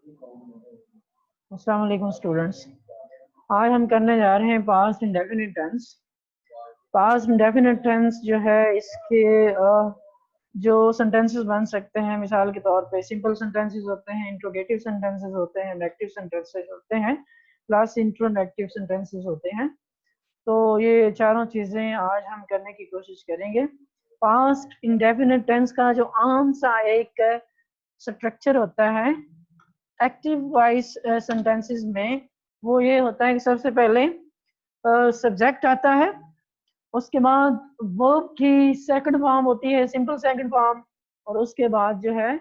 अस्सलाम वालेकुम स्टूडेंट्स। आज हम करने जा रहे हैं past indefinite tense. Past indefinite tense जो है इसके जो सेंटेंसेस बन सकते हैं, मिसाल के तौर पे सिंपल सेंटेंसेस होते हैं, इंट्रोगेटिव सेंटेंसेस होते हैं, नेगेटिव सेंटेंसेस होते हैं, प्लस इंट्रोनेगेटिव सेंटेंसेस होते हैं। तो ये चारों चीज़ें आज हम करने की कोशिश करेंगे। पास्ट इंडेफिनिट टेंस का जो आम सा एक स्ट्रक्चर होता है एक्टिव वॉइस सेंटेंसेस में, वो ये होता है कि सबसे पहले सब्जेक्ट आता है, उसके बाद वर्ब की सेकंड फॉर्म होती है सिंपल सेकंड फॉर्म, और उसके बाद जो है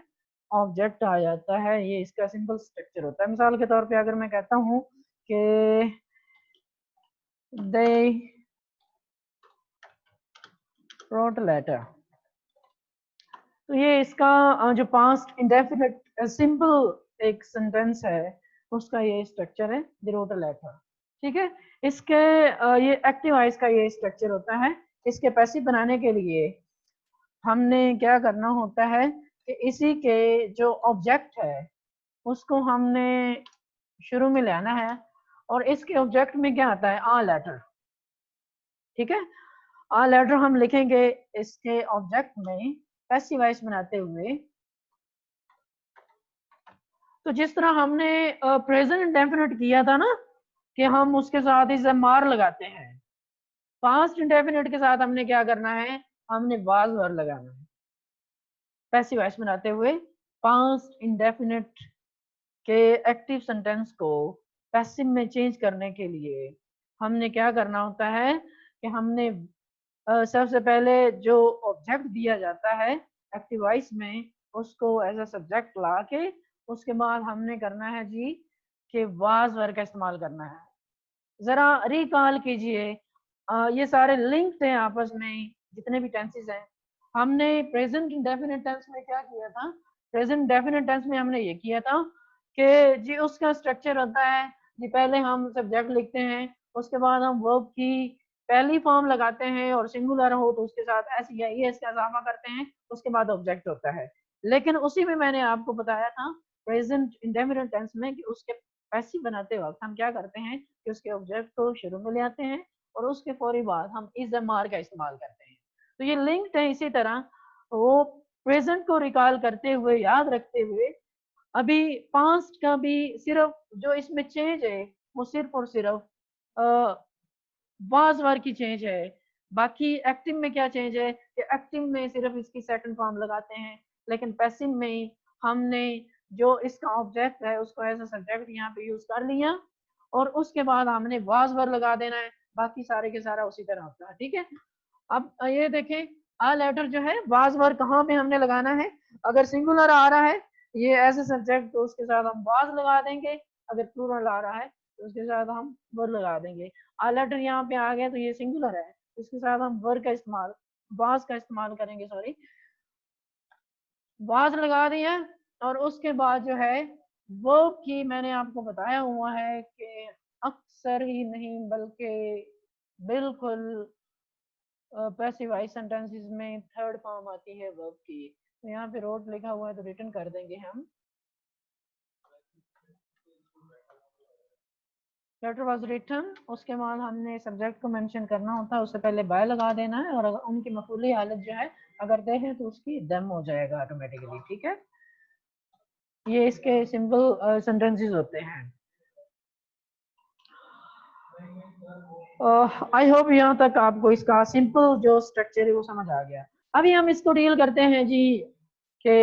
ऑब्जेक्ट आ जाता है। ये इसका सिंपल स्ट्रक्चर होता है। मिसाल के तौर पे अगर मैं कहता हूँ कि दे wrote a letter, तो ये इसका जो पास्ट इंडेफिनिट सिंपल एक सेंटेंस है उसका ये स्ट्रक्चर है, दे wrote a letter। ठीक है। इसके ये एक्टिव वॉइस का ये स्ट्रक्चर होता है। इसके पैसिव बनाने के लिए हमने क्या करना होता है कि इसी के जो ऑब्जेक्ट है उसको हमने शुरू में लाना है, और इसके ऑब्जेक्ट में क्या आता है, आ लेटर। ठीक है। आ लेटर हम लिखेंगे इसके ऑब्जेक्ट में पैसिव वॉइस बनाते हुए। तो जिस तरह हमने प्रेजेंट इंडेफिनिट किया था ना कि हम उसके साथ इसे मार लगाते हैं, पास्ट इंडेफिनिट के साथ हमने क्या करना है, हमने वाज वर्ड लगाना है पैसिव वॉइस बनाते हुए। पास्ट इंडेफिनिट के एक्टिव सेंटेंस को पैसिव में चेंज करने के लिए हमने क्या करना होता है कि हमने सबसे पहले जो ऑब्जेक्ट दिया जाता है एक्टिव वॉइस में, उसको एज अ सब्जेक्ट ला के उसके बाद हमने करना है जी कि वाज वर्ड का इस्तेमाल करना है। जरा रिकॉल कीजिए, ये सारे लिंक्ड हैं आपस में, जितने भी टेंसेस हैं। हमने प्रेजेंट इंडेफिनिट टेंस में क्या किया था, प्रेजेंट इंडेफिनिट टेंस में हमने ये किया था कि जी उसका स्ट्रक्चर होता है जी, पहले हम सब्जेक्ट लिखते हैं, उसके बाद हम वर्ब की पहली फॉर्म लगाते हैं, और सिंगुलर हो तो उसके साथ एस या ई एस का इजाफा करते हैं, उसके बाद ऑब्जेक्ट होता है। लेकिन उसी में मैंने आपको बताया था प्रेजेंट इंडेफिनिट टेंस में कि उसके पैसिव बनाते वक्त हम क्या करते हैं कि उसके ऑब्जेक्ट को शुरू में ले आते हैं, और उसके फौरी बाद हम इज मार का इस्तेमाल करते हैं। तो ये लिंक्ड है। इसी तरह वो प्रेजेंट को रिकॉल करते हुए, याद रखते हुए, अभी पास्ट का भी सिर्फ जो इसमें चेंज है वो सिर्फ और सिर्फ वाज वार की चेंज है। बाकी एक्टिव में क्या चेंज है कि एक्टिव में सिर्फ इसकी सेकंड फॉर्म लगाते हैं, लेकिन पैसिव में हमने जो इसका ऑब्जेक्ट है उसको एज अ सब्जेक्ट यहाँ पे यूज कर लिया, और उसके बाद हमने वाज वर लगा देना है। बाकी सारे के सारा उसी तरह होता है। ठीक है। अब ये देखें, आ लेटर जो है वाज वर कहाँ पे हमने लगाना है। अगर सिंगुलर आ रहा है ये एज ए सब्जेक्ट तो उसके साथ हम वाज लगा देंगे, अगर प्लूरल आ रहा है तो उसके साथ हम वर लगा देंगे। आ लेटर यहाँ पे आ गया तो ये सिंगुलर है, इसके साथ हम वर का इस्तेमाल, वाज का इस्तेमाल करेंगे, सॉरी, वाज लगा दिया। और उसके बाद जो है वर्ब की मैंने आपको बताया हुआ है कि अक्सर ही नहीं बल्कि बिल्कुल पैसिव वॉइस सेंटेंसेस में थर्ड फॉर्म आती है वर्ब की। तो यहाँ पे रोट लिखा हुआ है तो रिटर्न कर देंगे हम, लेटर वाज रिटन। उसके बाद हमने सब्जेक्ट को मेंशन करना होता है, उससे पहले बाय लगा देना है, और अगर उनकी मफूली हालत जो है अगर दे है तो उसकी दम हो जाएगा ऑटोमेटिकली। ठीक है। ये इसके सिंपल सेंटेंसेस होते हैं। आई होप यहाँ तक आपको इसका सिंपल जो स्ट्रक्चर है वो समझ आ गया। अभी हम इसको डील करते हैं जी कि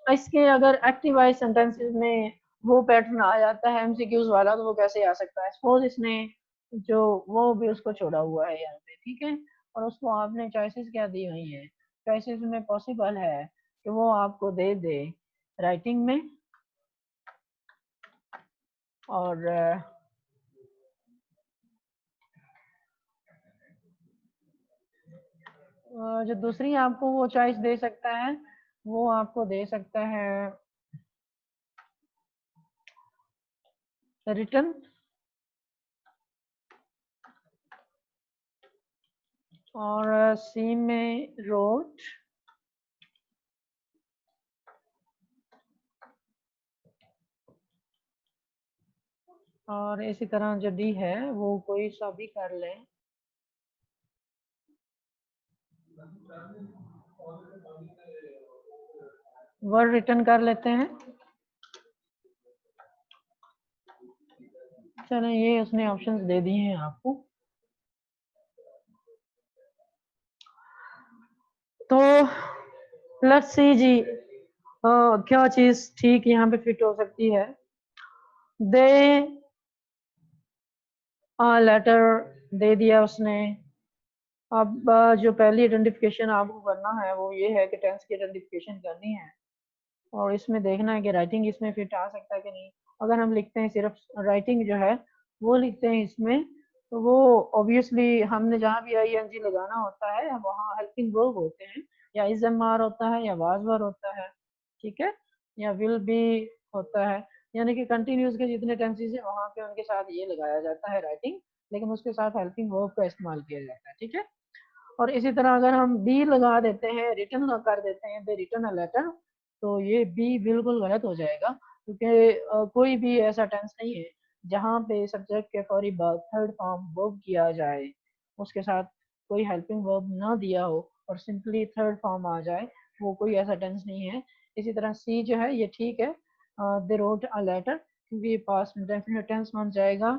इसके अगर एक्टिव वॉइस सेंटेंसेस में वो पैटर्न आ जाता है एमसीक्यूज वाला, तो वो कैसे आ सकता है। सपोज इसने जो वो भी उसको छोड़ा हुआ है यहाँ पे, ठीक है, और उसको आपने चॉइसेस क्या दी हुई है, चॉइसेस में पॉसिबल है कि वो आपको दे दे राइटिंग में, और जो दूसरी आपको वो चॉइस दे सकता है वो आपको दे सकता है रिटन, और सी में रोट, और इसी तरह जो डी है वो कोई सा भी कर ले। वर्ड रिटर्न कर लेते हैं। चलो ये उसने ऑप्शंस दे दिए हैं आपको। तो लेट्स सी जी क्या चीज ठीक यहाँ पे फिट हो सकती है। दे लेटर दे दिया उसने। अब जो पहली आइडेंटिफिकेशन आपको करना है वो ये है कि टेंस की आइडेंटिफिकेशन करनी है और इसमें देखना है कि राइटिंग इसमें फिट आ सकता है कि नहीं। अगर हम लिखते हैं सिर्फ राइटिंग जो है वो लिखते हैं इसमें, तो वो ऑब्वियसली हमने जहाँ भी आई एन जी लगाना होता है वहाँ हेल्पिंग वर्ब होते हैं, या इज एम आर होता है या वाज वर होता है, ठीक है, या विल बी होता है। यानी कि कंटिन्यूस के जितने टेंसेस हैं वहाँ पे उनके साथ ये लगाया जाता है राइटिंग, लेकिन उसके साथ हेल्पिंग वर्ब का इस्तेमाल किया जाता है, ठीक है। और इसी तरह अगर हम बी लगा देते हैं, रिटर्न कर देते हैं, दे रिटर्न अ लेटर, तो ये बी बिल्कुल गलत हो जाएगा, क्योंकि कोई भी ऐसा टेंस नहीं है जहाँ पे सब्जेक्ट के फौरी बाद थर्ड फॉर्म वर्ब किया जाए, उसके साथ कोई हेल्पिंग वर्ब ना दिया हो और सिंपली थर्ड फॉर्म आ जाए, वो कोई ऐसा टेंस नहीं है। इसी तरह सी जो है ये ठीक है, दे रोट अ लेटर, क्योंकि पास्ट इंडेफिनिट टेंस बन जाएगा,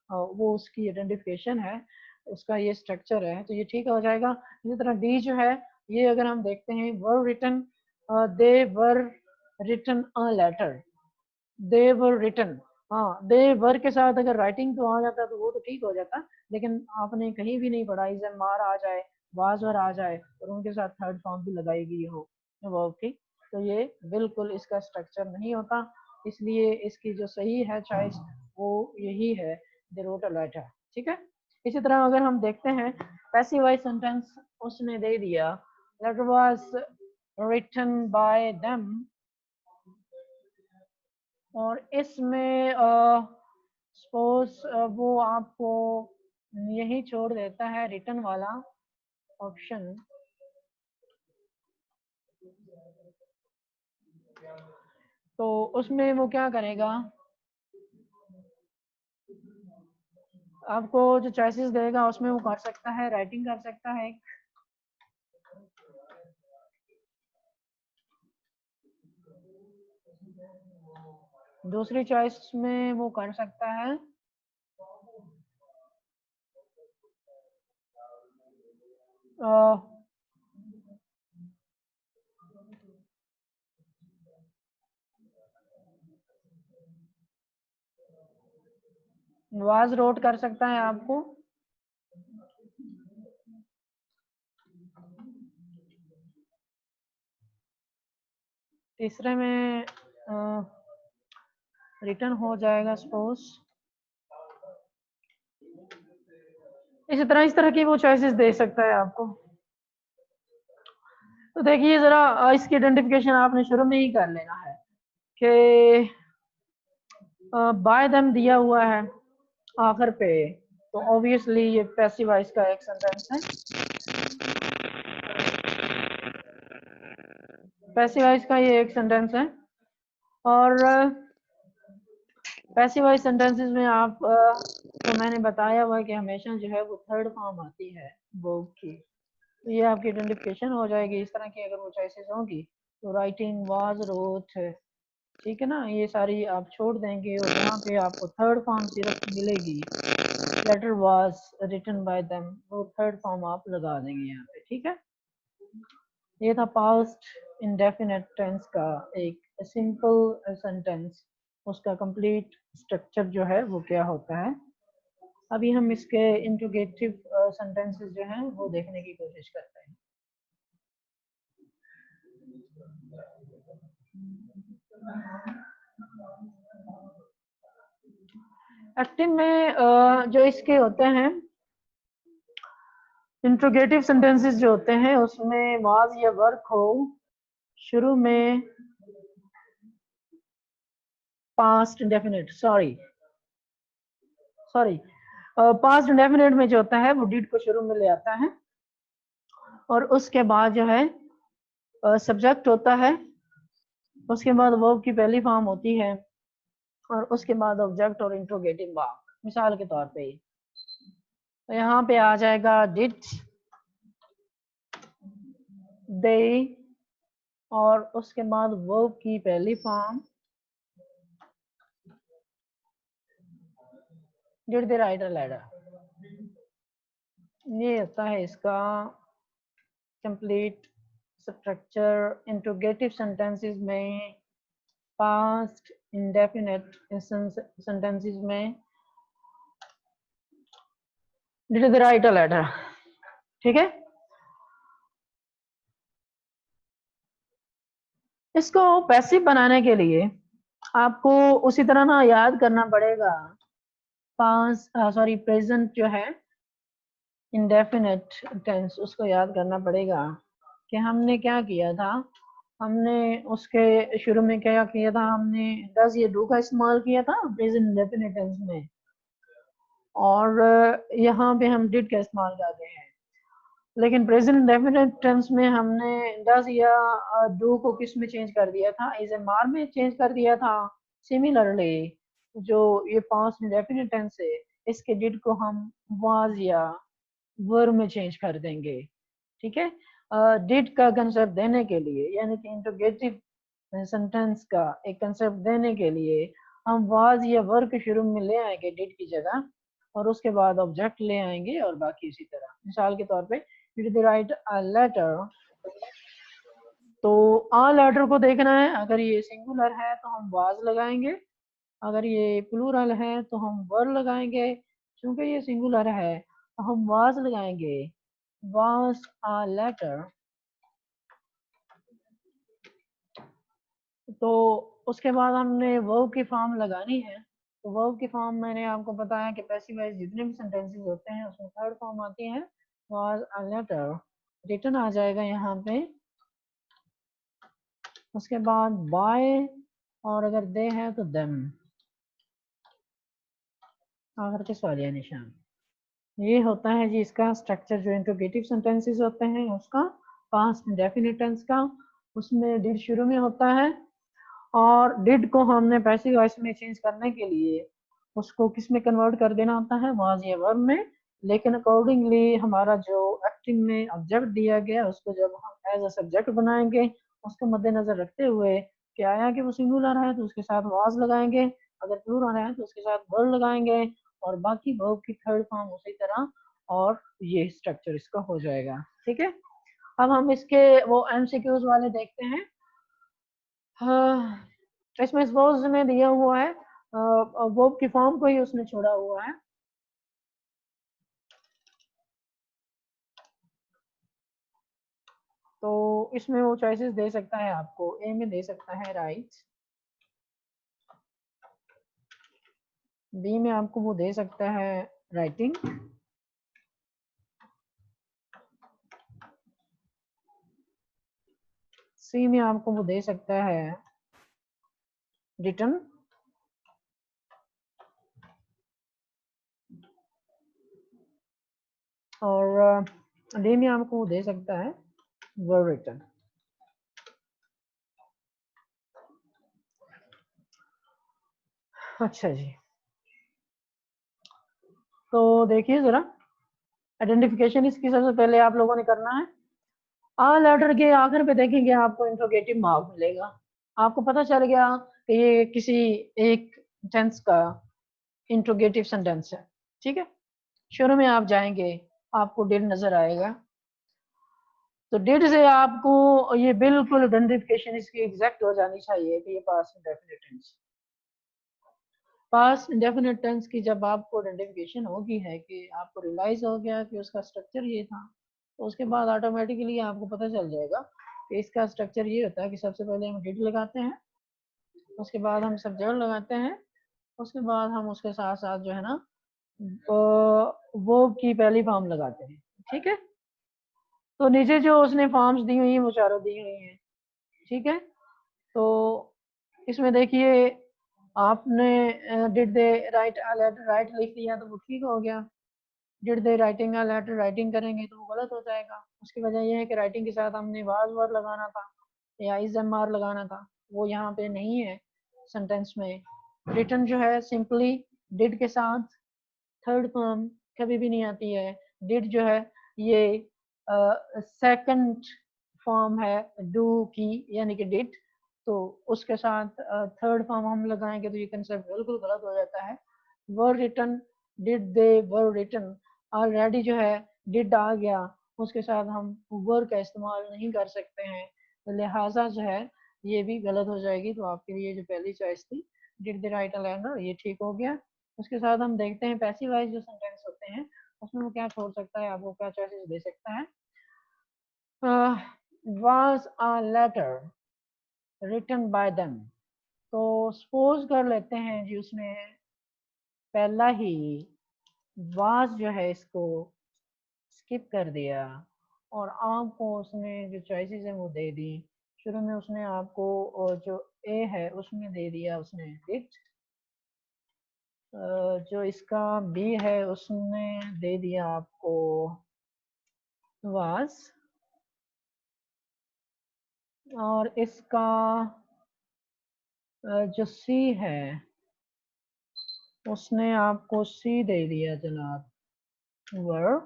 वो उसकी आइडेंटिफिकेशन है, उसका ये स्ट्रक्चर है, तो ये ठीक हो जाएगा। इसी तरह डी जो है ये अगर हम देखते हैं were written, they were written a letter, they were written, हाँ दे वर के साथ अगर राइटिंग तो आ जाता तो वो तो ठीक हो जाता, लेकिन आपने कहीं भी नहीं पढ़ा इज एम आर आ जाए, वाज वर आ जाए और उनके साथ थर्ड फॉर्म भी लगाई गई हो वर्ब की, तो ये बिल्कुल इसका स्ट्रक्चर नहीं होता। इसलिए इसकी जो सही है चॉइस वो यही है, दे रोट अ लेटर, ठीक है। इसी तरह अगर हम देखते हैं पैसिव वॉइस सेंटेंस उसने दे दिया, letter was written by them, और इसमें सपोज वो आपको यही छोड़ देता है रिटर्न वाला ऑप्शन, तो उसमें वो क्या करेगा, आपको जो चॉइसेस देगा उसमें वो कर सकता है राइटिंग कर सकता है, दूसरी चॉइस में वो कर सकता है वाज रोट कर सकता है आपको, तीसरे में रिटर्न हो जाएगा सपोज। इस तरह की वो चॉइसेस दे सकता है आपको। तो देखिए जरा इसकी आइडेंटिफिकेशन आपने शुरू में ही कर लेना है कि बाय देम दिया हुआ है आखिर पे, तो ऑब्वियसली ये पैसिव वॉइस का एक सेंटेंस है, पैसिव वॉइस का ये एक सेंटेंस है। और पैसिव वॉइस सेंटेंसेस में आप तो मैंने बताया हुआ है कि हमेशा जो है वो थर्ड फॉर्म आती है वर्ब की, तो ये आपकी आइडेंटिफिकेशन हो जाएगी। इस तरह की अगर वो चॉइसेस होंगी तो राइटिंग, वाज, रोट, ठीक है ना, ये सारी आप छोड़ देंगे और यहाँ पे आपको थर्ड फॉर्म सिर्फ मिलेगी, letter was written by them, वो थर्ड फॉर्म आप लगा देंगे यहाँ पे, ठीक है। ये था पास्ट इंडेफिनिट टेंस का एक सिंपल सेंटेंस, उसका कंप्लीट स्ट्रक्चर जो है वो क्या होता है। अभी हम इसके इंट्रोगेटिव सेंटेंसेस जो हैं वो देखने की कोशिश करते हैं। एक्टिव में जो इसके होते हैं इंट्रोगेटिव सेंटेंसेस जो होते हैं उसमें वाज या वर्क हो शुरू में, past indefinite sorry past indefinite में जो होता है वो डिड को शुरू में ले आता है और उसके बाद जो है सब्जेक्ट होता है, उसके बाद वर्ब की पहली फॉर्म होती है और उसके बाद ऑब्जेक्ट और इंट्रोगेटिव मार्क। मिसाल के तौर पे तो यहाँ पे आ जाएगा डिड दे, और उसके बाद वर्ब की पहली form did they write a letter. ये होता है इसका कंप्लीट स्ट्रक्चर। इंट्रोगेटिव सेंटेंसेस में, पास्ट इंडेफिनिट सेंटेंसेस में did they write a letter. ठीक है, इसको पैसिव बनाने के लिए आपको उसी तरह ना याद करना पड़ेगा। पास्ट सॉरी प्रेजेंट जो है इंडेफिनिट टेंस, उसको याद करना पड़ेगा कि हमने क्या किया था। हमने उसके शुरू में क्या किया था, हमने डज ये डू का इस्तेमाल किया था प्रेजेंट इंडेफिनिट टेंस में, और यहाँ पे हम डिड का इस्तेमाल करते हैं। लेकिन प्रेजेंट इंडेफिनिट टेंस में हमने डज या डू को किस में चेंज कर दिया था, इज एम आर में चेंज कर दिया था। सिमिलरली जो ये पास्ट इंडेफिनिट टेंस है, इसके डिड को हम वाज या वर्ब में चेंज कर देंगे। ठीक है, डिड का कंसेप्ट देने के लिए, यानी कि इंट्रोगेटिव सेंटेंस का एक कंसेप्ट देने के लिए हम वाज या वर्ब के शुरू में ले आएंगे डिड की जगह, और उसके बाद ऑब्जेक्ट ले आएंगे और बाकी इसी तरह। मिसाल के तौर पे did they write a letter, तो आ लेटर को देखना है, अगर ये सिंगुलर है तो हम वाज लगाएंगे, अगर ये प्लूरल है तो हम वर लगाएंगे। क्योंकि ये सिंगुलर है तो हम वाज लगाएंगे, वाज अ लेटर। तो उसके बाद हमने वर्ब की फॉर्म लगानी है। तो वर्ब की फॉर्म मैंने आपको बताया कि पैसिव वॉइस जितने भी सेंटेंसेस होते हैं उसमें थर्ड फॉर्म आती है वाज अ लेटर। रिटर्न आ जाएगा यहाँ पे, उसके बाद बाय, और अगर दे है तो देम, आखिर के सवालिया निशान। ये होता है जी इसका स्ट्रक्चर। जो इंट्रोगेटिव सेंटेंसेस होते हैं उसका, पास्ट इंडेफिनिट टेंस का, उसमें डिड शुरू में होता है, और डिड को हमने पैसिव वॉइस में चेंज करने के लिए उसको किस में कन्वर्ट कर देना होता है, वाज या वर्ब में। लेकिन अकॉर्डिंगली हमारा जो एक्टिंग में ऑब्जेक्ट दिया गया उसको जब हम एज अ सब्जेक्ट बनाएंगे, उसको मद्देनजर रखते हुए कि आया कि वो सिंगुलर है तो उसके साथ वाज लगाएंगे, अगर प्लूरल है तो उसके साथ वर्ब लगाएंगे, और बाकी वर्ब की थर्ड फॉर्म उसी तरह, और ये स्ट्रक्चर इसका हो जाएगा। ठीक है, अब हम इसके वो एमसीक्यूज वाले देखते हैं। हाँ, इसमें सपोज में दिया हुआ है वर्ब की फॉर्म को ही उसने छोड़ा हुआ है। तो इसमें वो चॉइसेस दे सकता है आपको, ए में दे सकता है राइट, बी में आपको वो दे सकता है राइटिंग, सी में आपको वो दे सकता है रिटन, और डी में आपको वो दे सकता है वर्ब रिटन। अच्छा जी, तो देखिए जरा आइडेंटिफिकेशन इसकी सबसे पहले आप लोगों ने करना है। आ लेटर के आखिर पे देखेंगे आपको इंट्रोगेटिव मार्क मिलेगा। आपको पता चल गया कि ये किसी एक टेंस का इंट्रोगेटिव सेंटेंस है। ठीक है, शुरू में आप जाएंगे आपको डिड नजर आएगा, तो डिड से आपको ये बिल्कुल आइडेंटिफिकेशन इसकी एग्जैक्ट हो जानी चाहिए कि ये past indefinite tense. Past indefinite tense की जब आपको आइडेंटिफिकेशन होगी है कि आपको रियलाइज हो गया कि उसका स्ट्रक्चर ये था, तो उसके बाद ऑटोमेटिकली आपको पता चल जाएगा कि इसका स्ट्रक्चर ये होता है कि सबसे पहले हम डिड लगाते हैं, उसके बाद हम सब्जेक्ट लगाते हैं, उसके बाद हम उसके साथ साथ जो है ना वो की पहली फॉर्म लगाते हैं। ठीक है, तो नीचे जो उसने फॉर्म्स दी हुई है वो चारों दी हुई हैं। ठीक है, तो इसमें देखिए आपने did they write a letter write लिख दिया तो वो ठीक हो गया। Did they writing a letter writing करेंगे तो वो गलत हो जाएगा। उसकी वजह यह है कि राइटिंग के साथ हमने वाज वर्ड लगाना था या इज एम आर लगाना था, वो यहाँ पे नहीं है सेंटेंस में। रिटन जो है सिंपली डिड के साथ थर्ड फॉर्म कभी भी नहीं आती है। डिड जो है ये सेकंड फॉर्म है डू की, यानी कि डिड, तो उसके साथ थर्ड फॉर्म हम लगाएंगे तो ये कंसेप्ट बिल्कुल गलत हो जाता है। Were written, did they were written, already जो है डिड आ गया, उसके साथ हम वर का इस्तेमाल नहीं कर सकते हैं, तो लिहाजा जो है ये भी गलत हो जाएगी। तो आपके लिए जो पहली चॉइस थी डिड द राइट लर्नर, ये ठीक हो गया। उसके साथ हम देखते हैं पैसिव वाइज जो सेंटेंस होते हैं उसमें वो क्या छोड़ सकता है, आपको क्या चॉइसेस दे सकता है। was a letter written by them, तो सपोज कर लेते हैं जी उसने पहला ही was जो है इसको स्किप कर दिया और आपको उसने जो चॉइसेस हैं वो दे दी। शुरू में उसने आपको और जो ए है उसमें दे दिया उसने डिड, जो इसका बी है उसमें दे दिया आपको was, और इसका जो सी है उसने आपको सी दे दिया जनाब वर,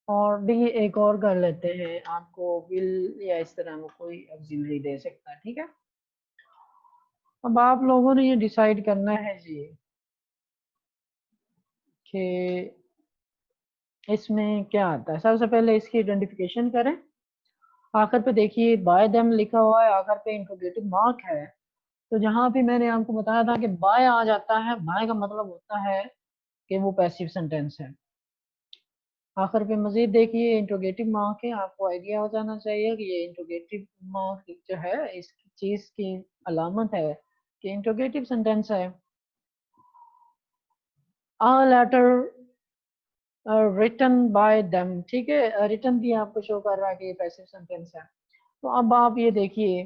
और डी एक और कर लेते हैं, आपको विल या इस तरह को कोई ऑक्सिलरी दे सकता है। ठीक है, अब आप लोगों ने ये डिसाइड करना है जी कि इसमें क्या आता है। सबसे पहले इसकी आइडेंटिफिकेशन करें। आखिर पे देखिए बाय देम लिखा हुआ है, आखिर पे इंट्रोगेटिव मार्क है, तो जहां पे मैंने आपको बताया था कि बाय आ जाता है, बाय का मतलब होता है कि वो पैसिव सेंटेंस है। आखिर पे मजीद देखिए इंट्रोगेटिव मार्क है, आपको आइडिया हो जाना चाहिए कि ये इंट्रोगेटिव मार्क जो है इस चीज की अलामत है कि इंट्रोगेटिव सेंटेंस है। A letter written by them, ठीक है, रिटन भी आपको शो कर रहा है कि ये पैसिव सेंटेंस है। तो अब आप ये देखिए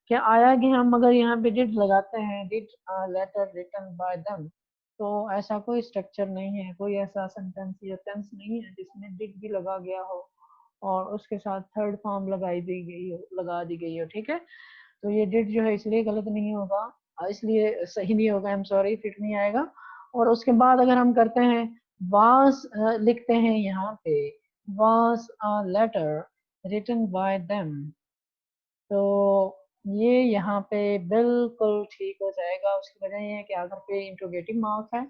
कि आया कि हम अगर यहाँ पे डिड लगाते हैं, did letter written by them, तो ऐसा कोई स्ट्रक्चर नहीं है, कोई ऐसा सेंटेंस या टेंस नहीं है जिसमें डिड भी लगा गया हो और उसके साथ थर्ड फॉर्म लगाई दी गई हो, लगा दी गई हो। ठीक है, तो ये डिड जो है इसलिए गलत नहीं होगा, इसलिए सही नहीं होगा, आई एम सॉरी, फिट नहीं आएगा। और उसके बाद अगर हम करते हैं वाज, लिखते हैं यहाँ पे was a letter written by them, तो ये यहाँ पे बिल्कुल ठीक हो जाएगा। उसकी वजह ये है कि आखिर पे इंट्रोगेटिव मार्क है,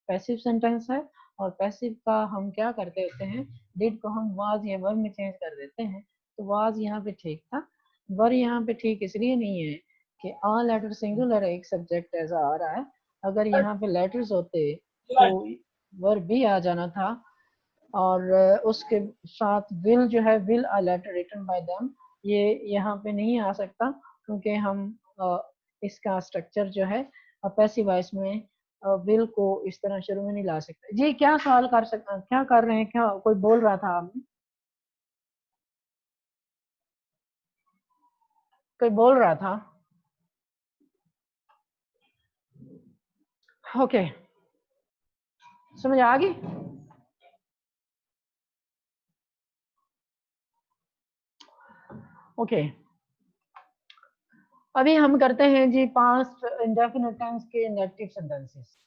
पैसिव सेंटेंस है, और पैसिव का हम क्या करते होते हैं, डिड को हम वाज या वर में चेंज कर देते हैं, तो वाज यहाँ पे ठीक था। वर यहाँ पे ठीक इसलिए नहीं है कि आ लेटर सिंगुलर एक सब्जेक्ट ऐसा आ रहा है, अगर यहाँ पे लेटर्स होते तो वर भी आ जाना था, और उसके साथ विल जो है will a letter written by them, ये यहाँ पे नहीं आ सकता क्योंकि हम इसका स्ट्रक्चर जो है पैसिव वॉइस में विल को इस तरह शुरू में नहीं ला सकते। जी क्या सवाल कर सकते, क्या कर रहे हैं, क्या कोई बोल रहा था आपने, कोई बोल रहा था। ओके, समझ आ गई। ओके, अभी हम करते हैं जी पास्ट इंडेफिनिट टेंस के नेगेटिव सेंटेंसेस।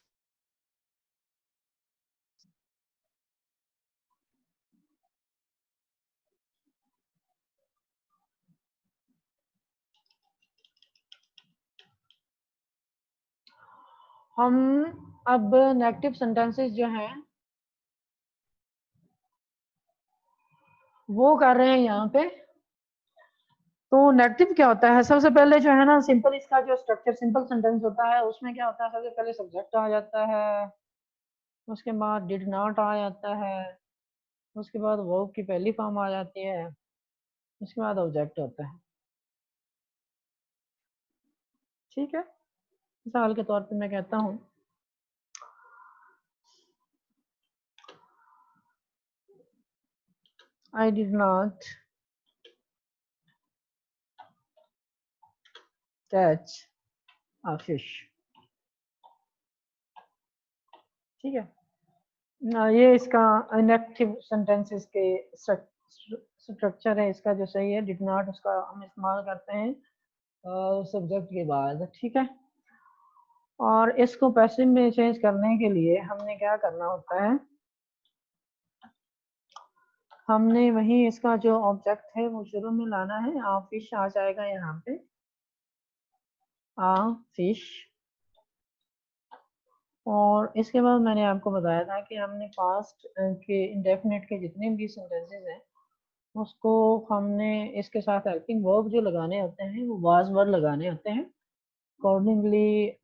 हम अब नेगेटिव सेंटेंसेस जो हैं वो कर रहे हैं यहाँ पे। तो नेगेटिव क्या होता है, सबसे पहले जो है ना सिंपल, इसका जो स्ट्रक्चर सिंपल सेंटेंस होता है उसमें क्या होता है, सबसे पहले सब्जेक्ट आ जाता है, उसके बाद डिड नॉट आ जाता है, उसके बाद वर्ब की पहली फॉर्म आ जाती है, उसके बाद ऑब्जेक्ट होता है। ठीक है, मिसाल के तौर पे मैं कहता हूँ आई did not catch a fish. ठीक है, ये इसका इनएक्टिव सेंटेंसेस के स्ट्रक्चर है इसका जो सही है, डिड नॉट उसका हम इस्तेमाल करते हैं सब्जेक्ट के बाद, ठीक है। और इसको पैसिव में चेंज करने के लिए हमने क्या करना होता है, हमने वही इसका जो ऑब्जेक्ट है वो शुरू में लाना है। आ फिश आ जाएगा यहाँ पे, आ फिश। और इसके बाद मैंने आपको बताया था कि हमने पास्ट के इंडेफिनिट के जितने भी सेंटेंसेस हैं उसको हमने इसके साथ हेल्पिंग वर्ब जो लगाने होते हैं वो वाज वर्ड लगाने होते हैं। अकॉर्डिंगली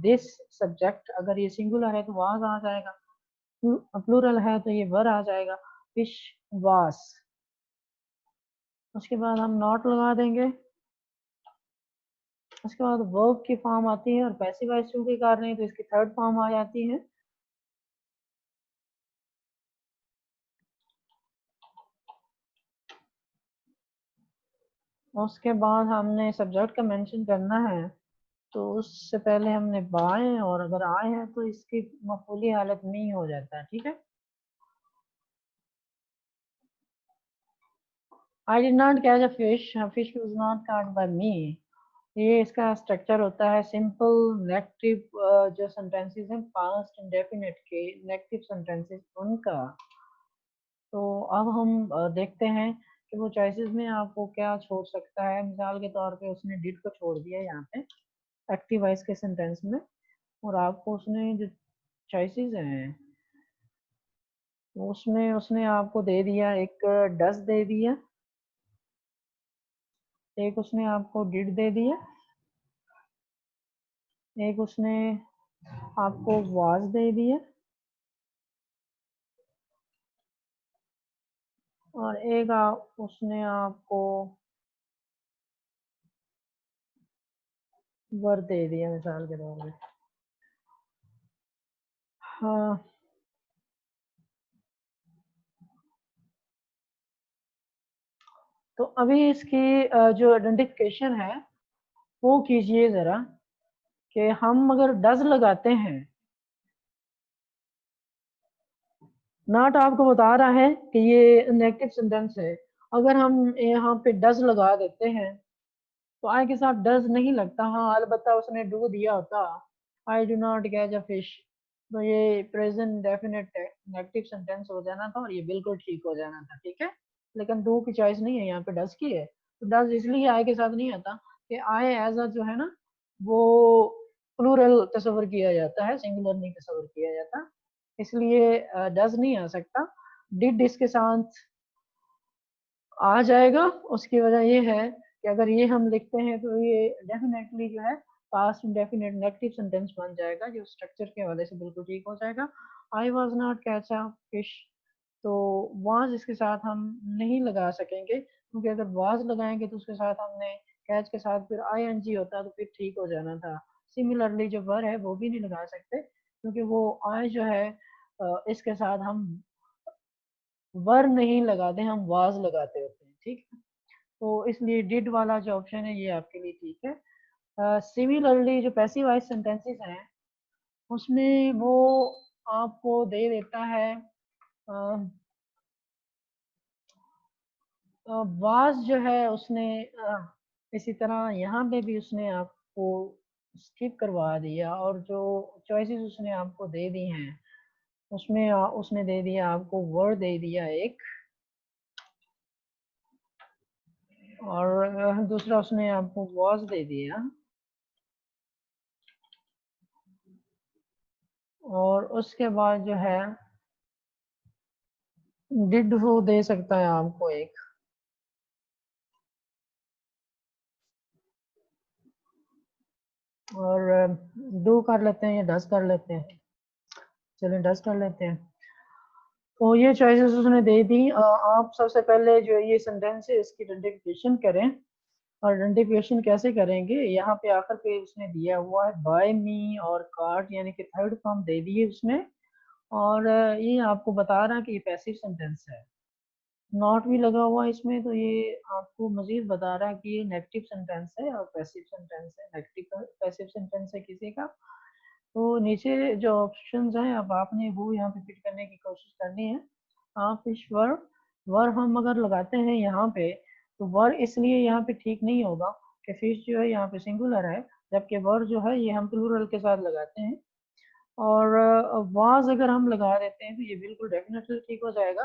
दिस सब्जेक्ट, अगर ये सिंगुलर है तो वाज आ जाएगा, प्लूरल है तो ये वर आ जाएगा, फिश वास। उसके बाद हम नॉट लगा देंगे। उसके बाद वर्ब की फॉर्म आती है और पैसिव वॉइस के कारण तो इसकी थर्ड फॉर्म आ जाती है। उसके बाद हमने सब्जेक्ट का मेंशन करना है, तो उससे पहले हमने बाय, और अगर आए हैं तो इसकी मफूली हालत नहीं हो जाता है, ठीक है। I did not catch a fish, fish was not caught by me. ये इसका स्ट्रक्चर होता है सिंपल नेगेटिव जो सेंटेंसेस हैं पास्ट इंडेफिनिट के नेगेटिव सेंटेंसेस उनका। तो अब हम देखते हैं कि वो चॉइसेस में आपको क्या छोड़ सकता है। मिसाल के तौर पे उसने डिड को छोड़ दिया यहाँ पे एक्टिव वॉइस के सेंटेंस में, और आपको उसने जो चॉइसेस हैं उसमें उसने आपको दे दिया, एक डस दे दिया, एक उसने आपको डिड दे दिया, एक उसने आपको वाज दे दिया, और एक उसने आपको वर दे दिया मिसाल के तौर पे। हाँ, तो अभी इसकी जो आइडेंटिफिकेशन है वो कीजिए जरा, कि हम अगर डज लगाते हैं, नॉट आपको बता रहा है कि ये नेगेटिव सेंटेंस है, अगर हम यहाँ पे डज लगा देते हैं तो आई के साथ डज नहीं लगता। हाँ, अलबत्ता उसने डू दिया होता, I do not catch a fish, तो ये प्रेजेंट डेफिनेट नेगेटिव सेंटेंस हो जाना था और ये बिल्कुल ठीक हो जाना था, ठीक है। लेकिन डू की चॉइस नहीं है, यहाँ पे डज की है। तो डज इसलिए आई के साथ नहीं आता कि आई एज अ जो है ना वो प्लूरल तस्वर किया जाता है, सिंगुलर नहीं तस्वर किया जाता, इसलिए डज नहीं आ सकता। डिड इसके साथ आ जाएगा। उसकी वजह ये है कि अगर ये हम लिखते हैं तो ये डेफिनेटली जो है पास्ट इंडेफिनिट नेगेटिव सेंटेंस बन जाएगा, जो स्ट्रक्चर के हवाले से बिल्कुल ठीक हो जाएगा। I was not catch a fish, तो वाज इसके साथ हम नहीं लगा सकेंगे, क्योंकि अगर वाज लगाएंगे तो उसके साथ हमने कैच के साथ फिर आई एन जी होता तो फिर ठीक हो जाना था। सिमिलरली जो वर है वो भी नहीं लगा सकते, क्योंकि वो आई जो है इसके साथ हम वर नहीं लगाते, हम वाज लगाते होते हैं, ठीक है। तो इसलिए डिड वाला जो ऑप्शन है ये आपके लिए ठीक है। सिमिलरली जो पैसिव वॉइस सेंटेंसेस हैं उसमें वो आपको दे देता है वाज जो है उसने इसी तरह यहाँ पे भी उसने आपको स्किप करवा दिया, और जो चॉइसेस उसने आपको दे दी हैं उसमें उसने दे दिया आपको वर्ड दे दिया एक, और दूसरा उसने आपको वॉज दे दिया, और उसके बाद जो है डिड वो दे सकता है आपको एक, और डू कर लेते हैं या डस कर लेते हैं, चलिए डस कर लेते हैं। तो ये चॉइसेस उसने दे दी। आप सबसे पहले जो ये सेंटेंस है इसकी आइडेंटिफिकेशन करें, और आइडेंटिफिकेशन कैसे करेंगे, यहाँ पे आखिर पे उसने दिया हुआ है बाय मी और कार्ड, यानी कि थर्ड फॉर्म दे दी है उसने, और ये आपको बता रहा है कि ये पैसिव सेंटेंस है। नॉट भी लगा हुआ है इसमें, तो ये आपको मजीद बता रहा है कि ये नेगेटिव सेंटेंस है और पैसिव सेंटेंस है, नेगेटिव पैसिव सेंटेंस है किसी का। तो नीचे जो ऑप्शंस हैं अब आपने वो यहाँ पे फिट करने की कोशिश करनी है। आप ईश्वर वर हम अगर लगाते हैं यहाँ पे, तो वर इसलिए यहाँ पे ठीक नहीं होगा कि फिश जो है यहाँ पे सिंगुलर है, जबकि वर जो है ये हम प्लूरल के साथ लगाते हैं। और वाज अगर हम लगा देते हैं तो ये बिल्कुल डेफिनेटली ठीक हो जाएगा।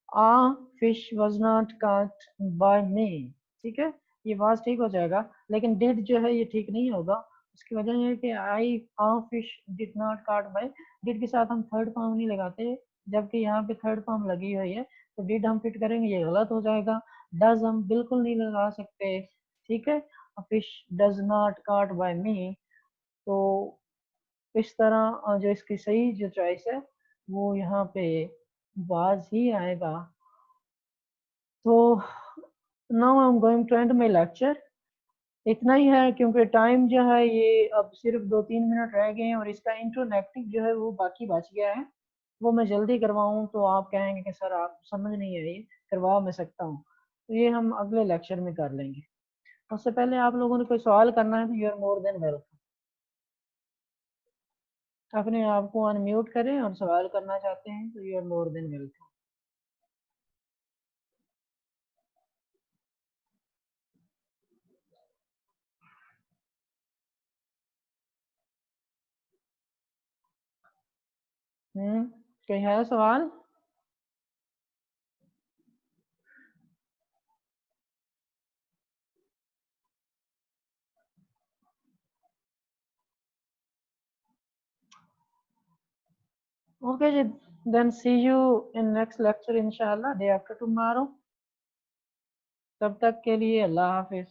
आ फिश वॉज नॉट काट बाय मी, ठीक है, ये वाज ठीक हो जाएगा, लेकिन डिड जो है ये ठीक नहीं होगा। उसकी वजह ये है कि आई आ फिश डिड नॉट काट बाय, डिड के साथ हम थर्ड फॉर्म नहीं लगाते, जबकि यहाँ पे थर्ड फॉर्म लगी हुई है, तो डिड हम फिट करेंगे, ये गलत हो जाएगा। डज हम बिल्कुल नहीं लगा सकते, ठीक है, फिश डज नॉट काट बाय मी। तो इस तरह जो इसकी सही जो चॉइस है वो यहाँ पे वाज ही आएगा। तो now I am going to end my lecture. इतना ही है, क्योंकि टाइम जो है ये अब सिर्फ 2-3 मिनट रह गए हैं, और इसका इंट्रोनेक्टिव जो है वो बाकी बच गया है, वो मैं जल्दी करवाऊँ तो आप कहेंगे कि सर आप समझ नहीं आई, करवा मैं सकता हूँ, तो ये हम अगले लेक्चर में कर लेंगे। उससे पहले आप लोगों ने कोई सवाल करना है तो you are more than welcome. अपने आप को अनम्यूट करें और सवाल करना चाहते हैं तो you are more than welcome. कोई है सवाल? ओके जी, then see you in next lecture इंशाल्लाह डे आफ्टर टुमारो। तब तक के लिए अल्लाह हाफिज।